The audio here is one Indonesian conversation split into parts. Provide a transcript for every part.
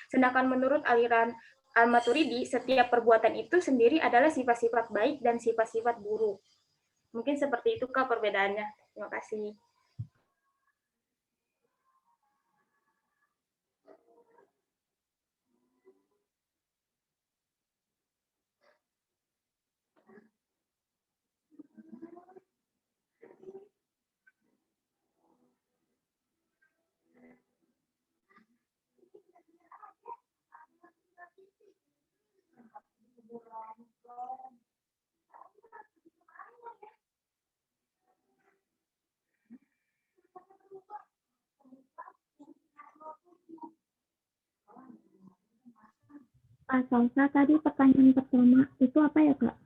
Sedangkan menurut aliran Al-Maturidi, setiap perbuatan itu sendiri adalah sifat-sifat baik dan sifat-sifat buruk. Mungkin seperti itu Kak perbedaannya. Terima kasih. Kak Salsa, tadi pertanyaan pertama itu apa ya, Kak?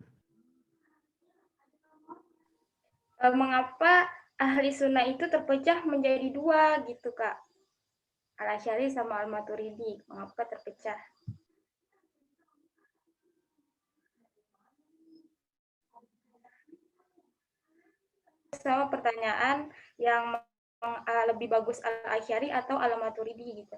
Mengapa ahli sunnah itu terpecah menjadi dua gitu Kak? Al-Asy'ari sama Al-Maturidi. Mengapa terpecah? Sama pertanyaan yang lebih bagus Al-Asy'ari atau Al-Maturidi gitu.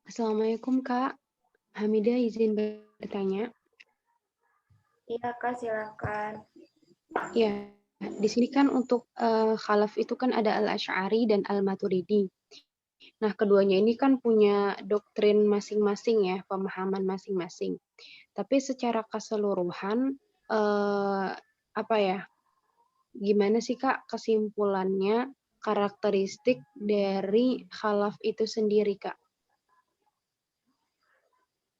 Assalamualaikum Kak. Hamidah izin bertanya. Iya Kak, silakan. Ya, di sini kan untuk khalaf itu kan ada Al-Asy'ari dan Al-Maturidi. Nah, keduanya ini kan punya doktrin masing-masing ya, pemahaman masing-masing. Tapi secara keseluruhan apa ya? Gimana sih Kak kesimpulannya karakteristik dari khalaf itu sendiri Kak?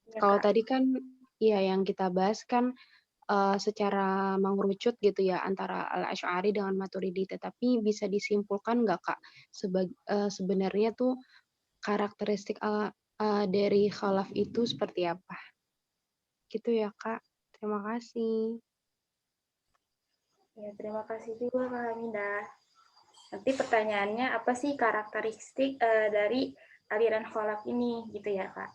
Ya, Kalau Kak. tadi kan ya yang kita bahas kan secara mengerucut gitu ya antara Al-Asy'ari dengan Maturidi, tetapi bisa disimpulkan nggak Kak sebenarnya tuh karakteristik dari khalaf itu seperti apa? Gitu ya Kak. Terima kasih. Ya, terima kasih juga Kak Hamidah. Nanti pertanyaannya apa sih karakteristik dari aliran kholaf ini gitu ya Kak?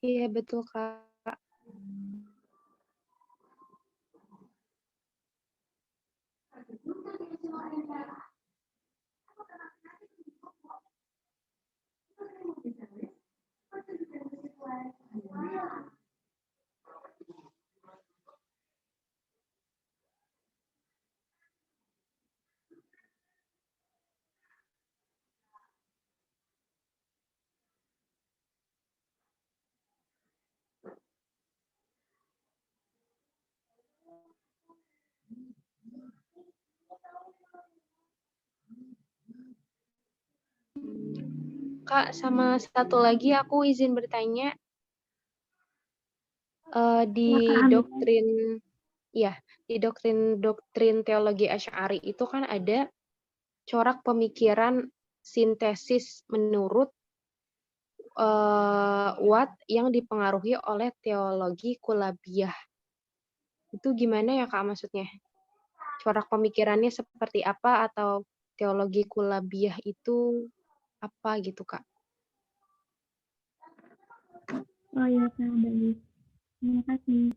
Iya betul Kak. Kak, sama satu lagi aku izin bertanya di doktrin doktrin teologi Asy'ari itu kan ada corak pemikiran sintesis menurut Watt yang dipengaruhi oleh teologi Kulabiyah. Itu gimana ya Kak maksudnya? Corak pemikirannya seperti apa atau teologi Kulabiyah itu apa gitu Kak? Oh ya Kak, baik. Terima kasih.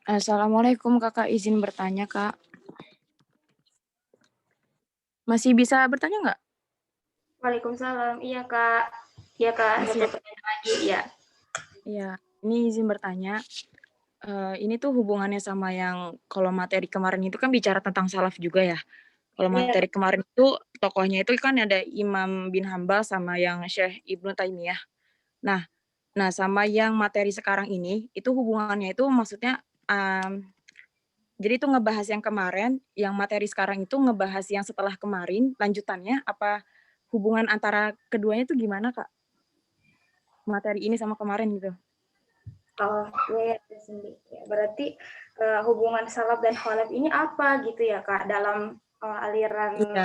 Assalamualaikum Kakak, izin bertanya Kak. Masih bisa bertanya nggak? Waalaikumsalam. Iya Kak. Iya Kak, satu pertanyaan lagi ya. Iya, ini izin bertanya. Ini tuh hubungannya sama yang kalau materi kemarin itu kan bicara tentang salaf juga ya. Kalau materi kemarin itu tokohnya itu kan ada Imam bin Hambal sama yang Syekh Ibnu Taimiyah. Nah, Nah, sama yang materi sekarang ini, itu hubungannya itu maksudnya, jadi itu ngebahas yang kemarin, yang materi sekarang itu ngebahas yang setelah kemarin, lanjutannya, apa hubungan antara keduanya itu gimana, Kak? Materi ini sama kemarin gitu. Oh, iya, ya, ya, berarti hubungan salaf dan khalaf ini apa gitu ya, Kak, dalam aliran Iya.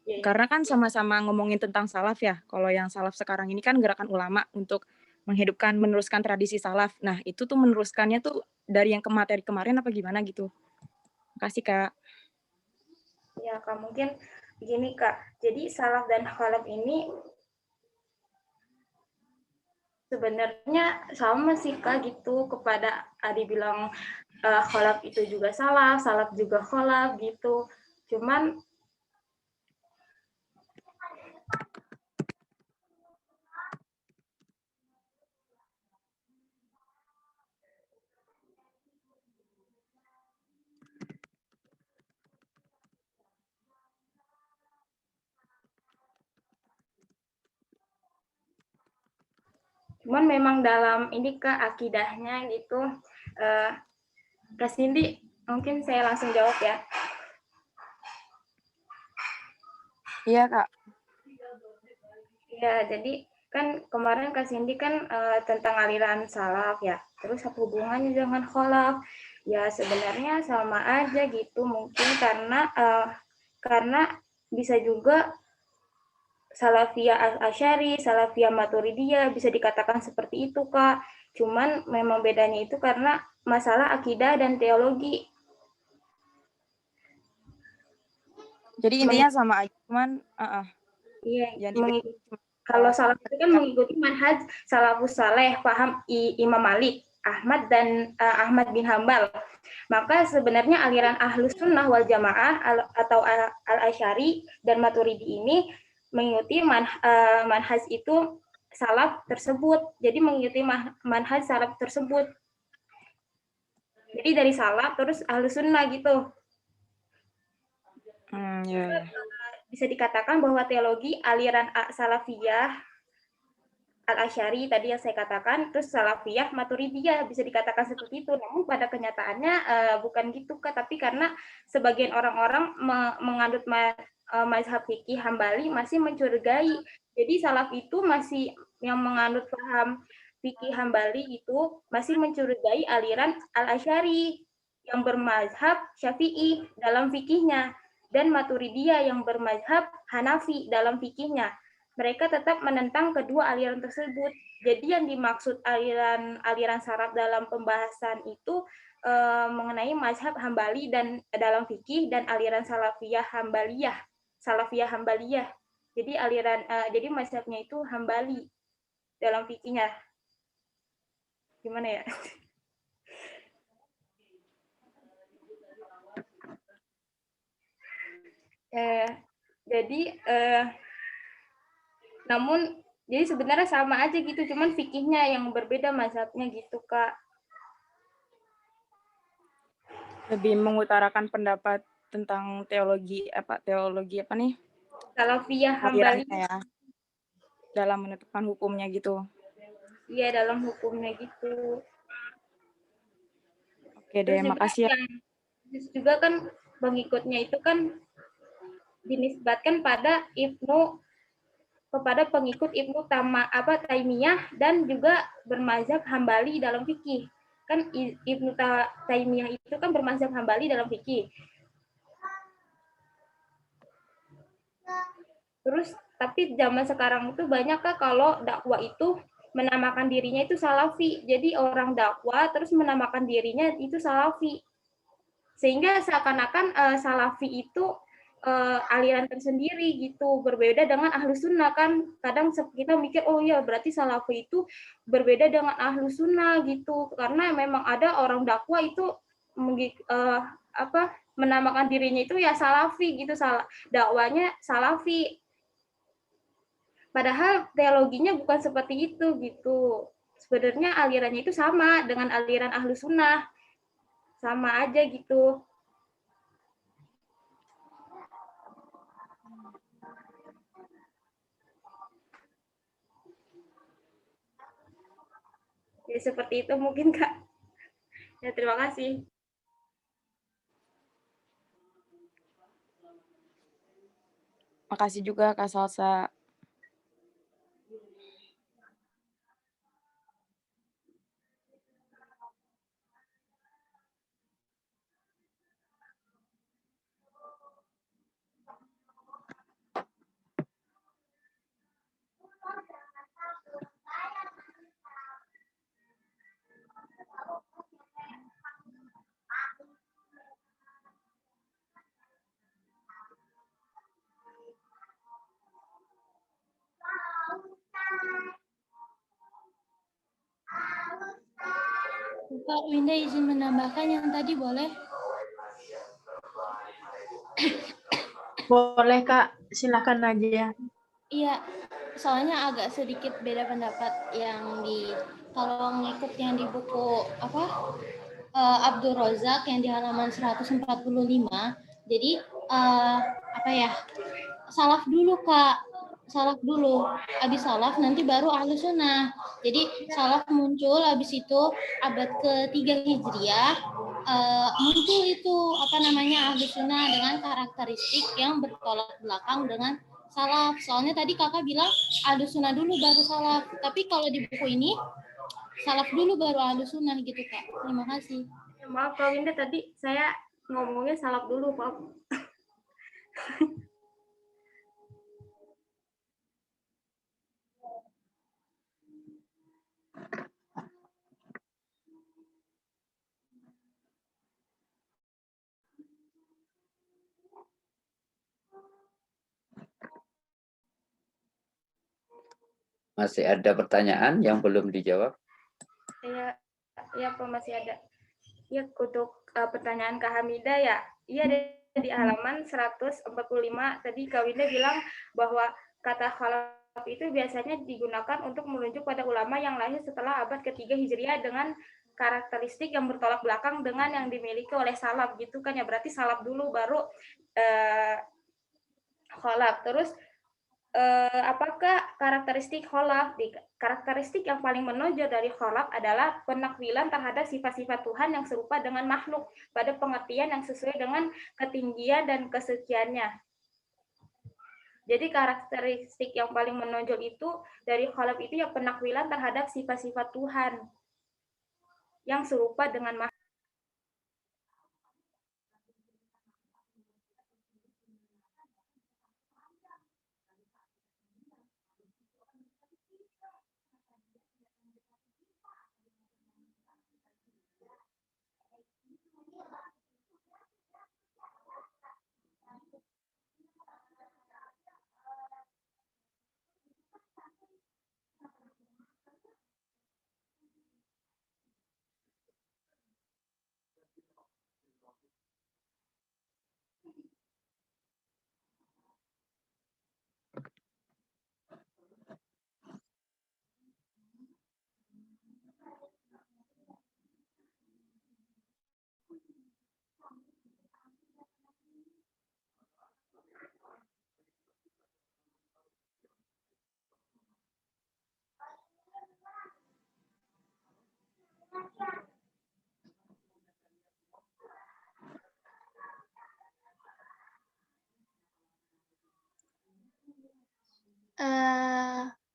ya, Karena kan sama-sama ngomongin tentang salaf ya. Kalau yang salaf sekarang ini kan gerakan ulama untuk menghidupkan, meneruskan tradisi salaf. Nah, itu tuh meneruskannya tuh dari yang ke materi kemarin apa gimana gitu? Makasih, Kak. ya, Kak, mungkin begini, Kak. Jadi salaf dan khalaf ini sebenarnya sama sih, Kak, gitu. Kepada dibilang khalaf itu juga salaf juga khalaf gitu. Cuman memang dalam ini, Kak, akidahnya gitu. Kak Cindy, mungkin saya langsung jawab ya. Iya, Kak. Ya, jadi kan kemarin Kak Cindy kan tentang aliran salaf ya. Terus apa hubungannya dengan kholaf? Ya sebenarnya sama aja gitu. Mungkin karena bisa juga Salafiyah Al-Asy'ari, Salafiyah Maturidiyah bisa dikatakan seperti itu, Kak. Cuman memang bedanya itu karena masalah akidah dan teologi. Jadi intinya sama aja, cuman Iya, yang dibedain kalau cuma salaf itu kan mengikuti manhaj salafus saleh, paham Imam Malik, Ahmad dan Ahmad bin Hambal. Maka sebenarnya aliran Ahlus Sunnah wal Jamaah atau Al-Asy'ari dan Maturidi ini mengikuti manhaj itu salaf tersebut. Jadi mengikuti manhaj salaf tersebut. Jadi dari salaf terus Ahlus Sunnah gitu. ya. Bisa dikatakan bahwa teologi aliran Salafiyah Al-Asy'ari tadi yang saya katakan, terus Salafiyah, Maturidiyah bisa dikatakan seperti itu. Namun pada kenyataannya bukan gitu, Kak, tapi karena sebagian orang-orang menganut mazhab fikih Hambali masih mencurigai. Jadi salaf itu masih yang menganut paham fikih Hambali itu masih mencurigai aliran Al-Asy'ari yang bermazhab Syafi'i dalam fikihnya dan Maturidiyah yang bermazhab Hanafi dalam fikihnya. Mereka tetap menentang kedua aliran tersebut. Jadi yang dimaksud aliran salaf dalam pembahasan itu mengenai mazhab Hambali dan dalam fikih dan aliran Salafiyah Hambaliyah. Jadi jadi mazhabnya itu Hambali dalam fikihnya. Gimana ya? Jadi namun jadi sebenarnya sama aja gitu, cuman fikihnya yang berbeda mazhabnya gitu, Kak. Lebih mengutarakan pendapat tentang teologi apa nih? Salafiyah Hambali. Alirannya ya. Dalam menentukan hukumnya gitu. Iya, dalam hukumnya gitu. Oke deh, makasih ya. Terus juga kan pengikutnya itu kan dinisbatkan kepada pengikut Ibnu Taimiyah dan juga bermazhab Hambali dalam fikih. Kan Ibnu Taimiyah itu kan bermazhab Hambali dalam fikih. Terus tapi zaman sekarang itu banyak kan kalau dakwah itu menamakan dirinya itu salafi. Jadi orang dakwah terus menamakan dirinya itu salafi. Sehingga seakan-akan salafi itu aliran tersendiri gitu, berbeda dengan Ahlus Sunnah. Kan kadang kita mikir oh ya berarti salafi itu berbeda dengan Ahlus Sunnah gitu, karena memang ada orang dakwah itu menamakan dirinya itu ya salafi gitu, dakwanya salafi, padahal teologinya bukan seperti itu gitu. Sebenarnya alirannya itu sama dengan aliran Ahlus Sunnah, sama aja gitu. Ya seperti itu mungkin Kak. Ya terima kasih. Makasih juga Kak Salsa. Kak Winda izin menambahkan yang tadi boleh? Boleh Kak, silakan aja. Iya, soalnya agak sedikit beda pendapat kalau ngikut yang di buku Abdul Razak yang di halaman 145. Jadi salaf dulu Kak, salaf dulu. Habis salaf nanti baru ahlu sunnah. Jadi salaf muncul habis itu abad ke-3 Hijriah, muncul itu ahlu sunnah dengan karakteristik yang bertolak belakang dengan salaf. Soalnya tadi kakak bilang ahlu sunnah dulu baru salaf. Tapi kalau di buku ini salaf dulu baru ahlu sunnah gitu Kak. Terima kasih. Maaf Kak Winda, tadi saya ngomongnya salaf dulu Pak. Masih ada pertanyaan yang belum dijawab? Ya Pak, masih ada. Ya, untuk pertanyaan Kak Hamida ya, iya di halaman 145 tadi Kak Winda bilang bahwa kata khalaf itu biasanya digunakan untuk merujuk pada ulama yang lahir setelah abad ke-3 Hijriah dengan karakteristik yang bertolak belakang dengan yang dimiliki oleh salaf gitu kan ya, berarti salaf dulu baru khalaf. Terus apakah karakteristik kholaf? Karakteristik yang paling menonjol dari kholaf adalah penakwilan terhadap sifat-sifat Tuhan yang serupa dengan makhluk pada pengertian yang sesuai dengan ketinggian dan kesuciannya. Jadi karakteristik yang paling menonjol itu dari kholaf itu yang penakwilan terhadap sifat-sifat Tuhan yang serupa dengan makhluk.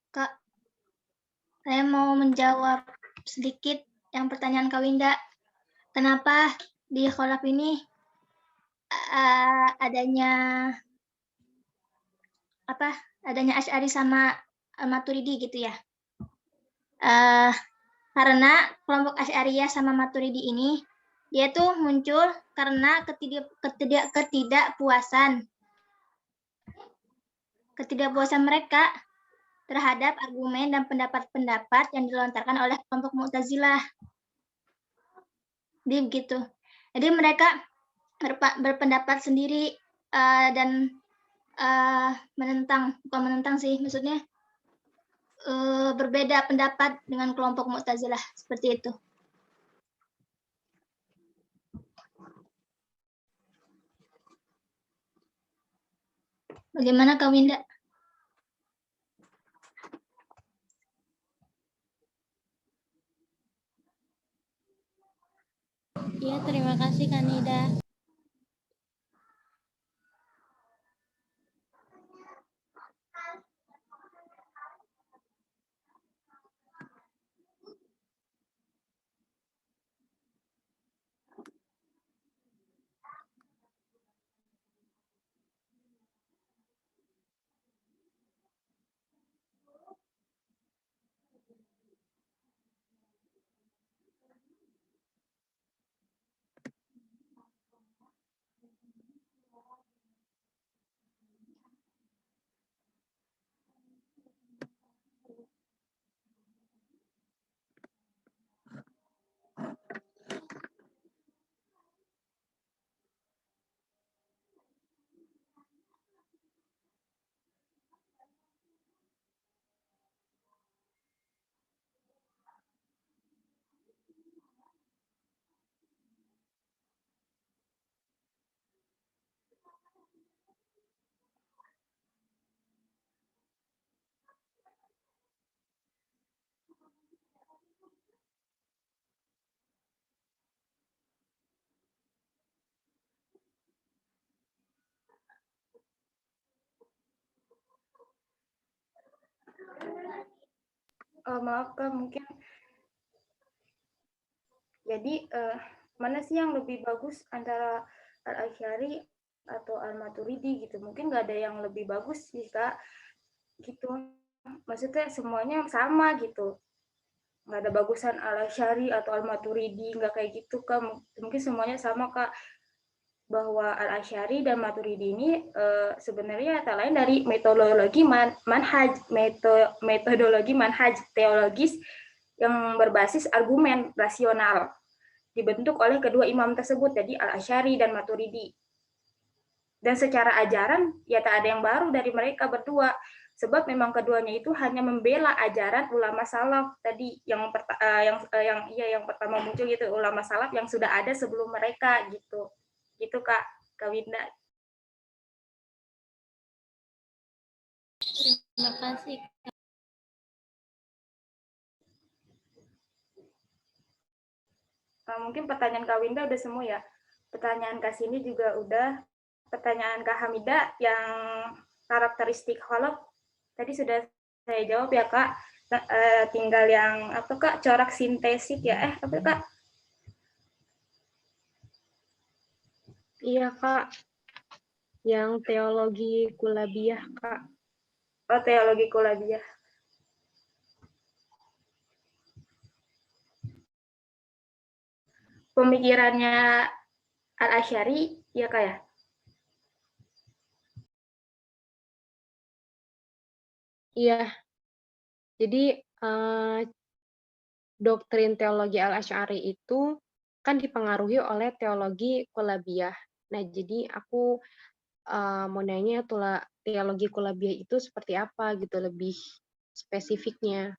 Kak, saya mau menjawab sedikit yang pertanyaan Kak Winda. Kenapa di kholaf ini adanya Asy'ari sama Maturidi gitu ya? Karena kelompok Asy'ariyah sama Maturidi ini dia tuh muncul karena ketidakpuasan mereka terhadap argumen dan pendapat-pendapat yang dilontarkan oleh kelompok Mu'tazilah. Jadi begitu. Jadi mereka berpendapat sendiri dan bukan menentang sih, maksudnya berbeda pendapat dengan kelompok Mu'tazilah seperti itu. Bagaimana Kak Winda? Ya, terima kasih Kanida. Maaf Kak, mungkin jadi mana sih yang lebih bagus antara Al-Asy'ari atau Al-Maturidi gitu? Mungkin nggak ada yang lebih bagus sih Kak, gitu. Maksudnya semuanya sama gitu. Nggak ada bagusan Al-Asy'ari atau Al-Maturidi, nggak kayak gitu Kak. Mungkin semuanya sama Kak. Bahwa Al-Asy'ari dan Maturidi ini sebenarnya tak lain dari metodologi metodologi manhaj teologis yang berbasis argumen rasional dibentuk oleh kedua imam tersebut, jadi Al-Asy'ari dan Maturidi. Dan secara ajaran ya tak ada yang baru dari mereka berdua, sebab memang keduanya itu hanya membela ajaran ulama salaf tadi yang pertama muncul gitu, ulama salaf yang sudah ada sebelum mereka gitu. Gitu Kak Winda. Terima kasih. Mungkin pertanyaan Kak Winda udah semua ya. Pertanyaan Kak Sini juga udah. Pertanyaan Kak Hamida yang karakteristik holog tadi sudah saya jawab ya Kak. Tinggal yang apa Kak, corak sintetik ya? Apa Kak? Iya, Kak. Yang teologi Kulabiyah, Kak. Oh, teologi Kulabiyah. Pemikirannya Al-Asy'ari ya Kak ya? Iya. Jadi doktrin teologi Al-Asy'ari itu kan dipengaruhi oleh teologi Kulabiyah. Nah, jadi aku mau nanya teologi Kulabiyah itu seperti apa gitu lebih spesifiknya.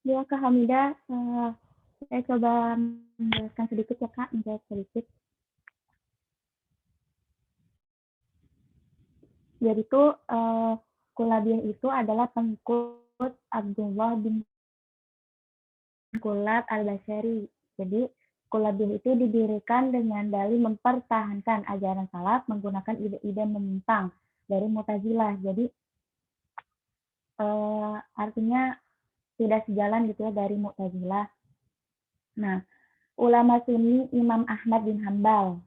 Ya, Kak Hamida, saya coba menjelaskan sedikit ya Kak, menjawab sedikit. Jadi itu Kulabiyah itu adalah pengikut Abdullah bin Kulab al-Basyari. Jadi Kulabiyah itu didirikan dengan dalih mempertahankan ajaran salaf menggunakan ide-ide menyimpang dari Mu'tazilah. Jadi artinya tidak sejalan gitu ya dari Mu'tazilah. Nah, ulama Sunni Imam Ahmad bin Hambal.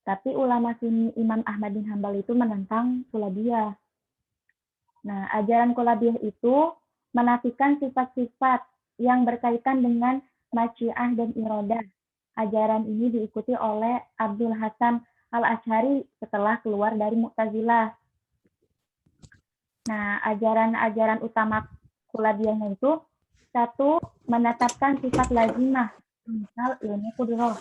Tapi ulama Sunni Imam Ahmad bin Hambal itu menentang Kulabiyah. Nah, ajaran Kulabiyah itu menafikan sifat-sifat yang berkaitan dengan masyiah dan irodah. Ajaran ini diikuti oleh Abdul Hasan al-Asy'ari setelah keluar dari Mu'tazilah. Nah, ajaran-ajaran utama Kulabiyahnya itu, satu, menetapkan sifat lazimah, misal ilmu qudrah.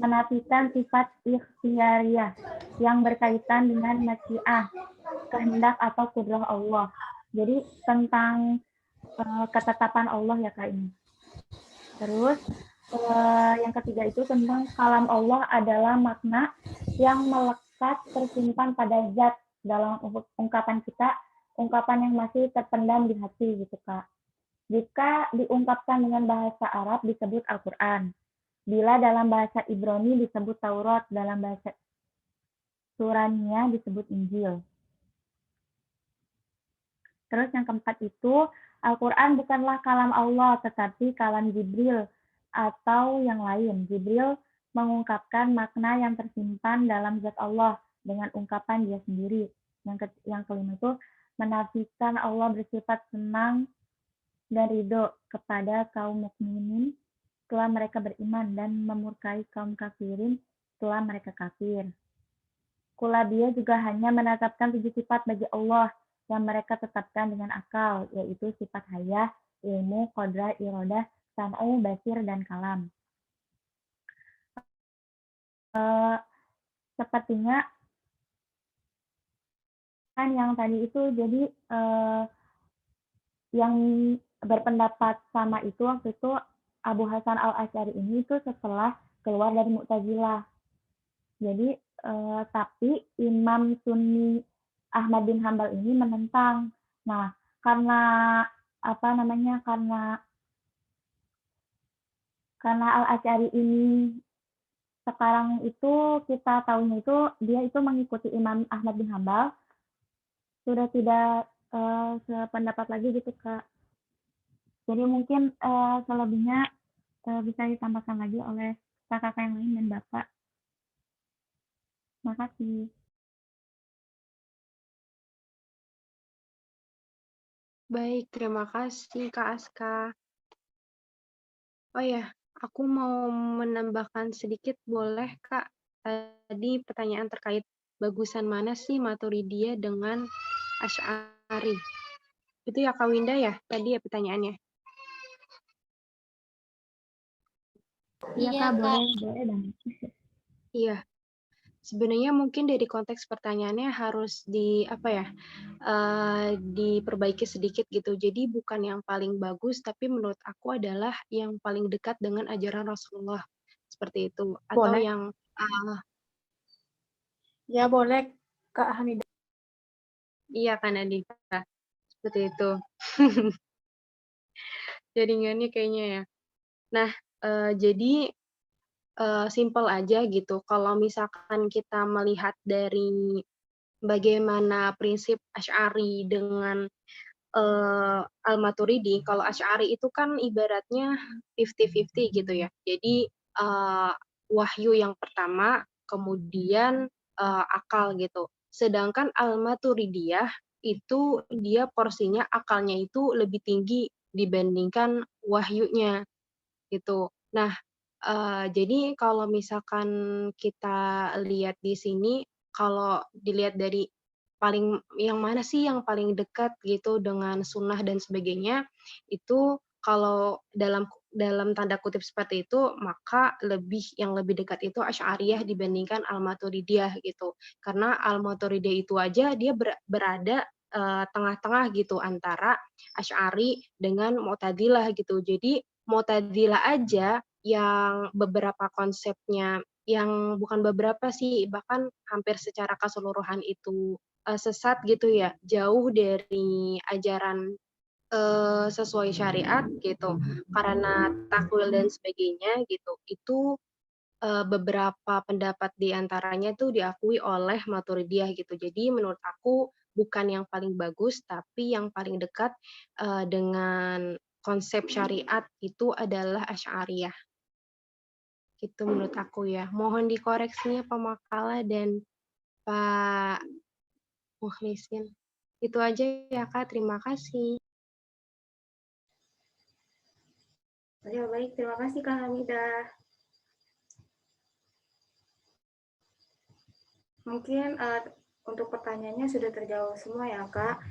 Menafikan sifat ikhtiyariyah yang berkaitan dengan masyiah, kehendak atau qudrah Allah. Jadi tentang ketetapan Allah ya Kak ini. Terus yang ketiga itu tentang kalam Allah adalah makna yang melekat tersimpan pada zat dalam ungkapan kita, ungkapan yang masih terpendam di hati gitu Kak. Jika diungkapkan dengan bahasa Arab disebut Al-Quran. Bila dalam bahasa Ibrani disebut Taurat, dalam bahasa Surania disebut Injil. Terus yang keempat itu, Al-Quran bukanlah kalam Allah, tetapi kalam Jibril atau yang lain. Jibril mengungkapkan makna yang tersimpan dalam zat Allah dengan ungkapan dia sendiri. Yang kelima itu, menafikan Allah bersifat senang dan ridho kepada kaum mukminin setelah mereka beriman dan memurkai kaum kafirin setelah mereka kafir. Kulabiyah juga hanya menetapkan 7 sifat bagi Allah yang mereka tetapkan dengan akal, yaitu sifat hayah, ilmu, qadrah, irodah, sam'u, basir, dan kalam. Sepertinya kan yang tadi itu jadi yang berpendapat sama itu waktu itu Abu Hasan al-Asy'ari ini itu setelah keluar dari Mu'tazilah. Jadi tapi Imam Sunni Ahmad bin Hambal ini menentang. Nah, karena karena al-Asy'ari ini sekarang itu kita tahunya itu dia itu mengikuti Imam Ahmad bin Hambal, sudah tidak sependapat lagi gitu Kak. Jadi mungkin selebihnya bisa ditambahkan lagi oleh kakak yang lain dan Bapak. Terima kasih. Baik, terima kasih Kak Aska. Oh ya, aku mau menambahkan sedikit, boleh Kak? Tadi pertanyaan terkait bagusan mana sih Maturidiyah dengan Asy'ari? Itu ya Kak Winda ya, tadi ya pertanyaannya. Iya Kak, boleh banget. Iya. Sebenarnya mungkin dari konteks pertanyaannya harus diperbaiki sedikit gitu. Jadi bukan yang paling bagus, tapi menurut aku adalah yang paling dekat dengan ajaran Rasulullah. Seperti itu. Atau Boleh. yang Ya boleh Kak Hamidah. iya kan Adika. Seperti itu. Jaringannya kayaknya ya. Nah, jadi simple aja gitu. Kalau misalkan kita melihat dari bagaimana prinsip Asy'ari dengan Al-Maturidi, kalau Asy'ari itu kan ibaratnya 50-50 gitu ya. Jadi wahyu yang pertama, kemudian akal gitu. Sedangkan Al-Maturidiyah itu dia porsinya akalnya itu lebih tinggi dibandingkan wahyunya gitu. Nah, jadi kalau misalkan kita lihat di sini, kalau dilihat dari yang mana sih yang paling dekat gitu dengan sunnah dan sebagainya, itu kalau dalam tanda kutip seperti itu, maka yang lebih dekat itu Asy'ariyah dibandingkan Al-Maturidiyah gitu. Karena Al-Maturidiyah itu aja dia berada tengah-tengah gitu antara Asy'ari dengan Mu'tazilah gitu. Jadi Mu'tazilah aja yang beberapa konsepnya, yang bukan beberapa sih, bahkan hampir secara keseluruhan itu sesat gitu ya, jauh dari ajaran sesuai syariat gitu, karena takwil dan sebagainya gitu, itu beberapa pendapat di antaranya tuh diakui oleh Maturidiyah gitu. Jadi menurut aku bukan yang paling bagus, tapi yang paling dekat dengan konsep syariat itu adalah Asy'ariyah. Gitu menurut aku ya. Mohon dikoreksinya Pak Makala dan Pak Mukhlisin. Itu aja ya Kak, terima kasih. Ya, baik, terima kasih Kak Hamidah. Mungkin untuk pertanyaannya sudah terjawab semua ya Kak.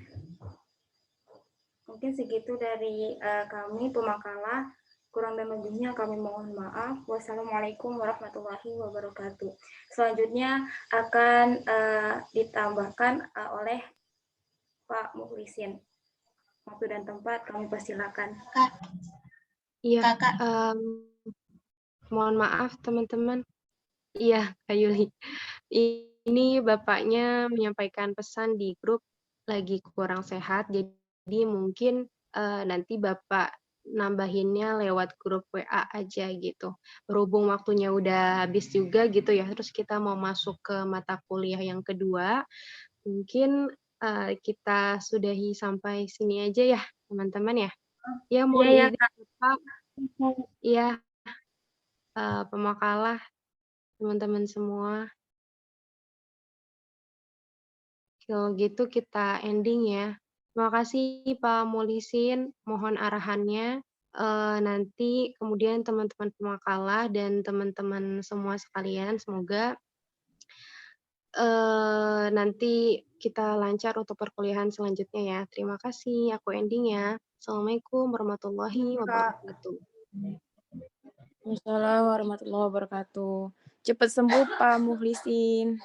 Mungkin segitu dari kami pemakalah. Kurang dan lebihnya kami mohon maaf. Wassalamualaikum warahmatullahi wabarakatuh. Selanjutnya akan ditambahkan oleh Pak Mukhlisin. Waktu dan tempat kami persilakan. Kak, Iya, Kakak. Mohon maaf teman-teman. Iya, Kak Yuli. Ini bapaknya menyampaikan pesan di grup lagi kurang sehat, jadi mungkin nanti bapak nambahinnya lewat grup WA aja gitu. Berhubung waktunya udah habis juga gitu ya, terus kita mau masuk ke mata kuliah yang kedua, mungkin kita sudahi sampai sini aja ya teman-teman ya. Ya mohon Iya ya izin Kak. Pak. Iya, pemakalah teman-teman semua. Kalau gitu kita ending ya. Terima kasih Pak Mulisin, mohon arahannya. Nanti kemudian teman-teman pemakalah dan teman-teman semua sekalian, semoga nanti kita lancar untuk perkuliahan selanjutnya ya. Terima kasih, aku ending ya. Assalamualaikum warahmatullahi wabarakatuh. Waalaikumsalam warahmatullahi wabarakatuh. Cepat sembuh Pak Mukhlisin.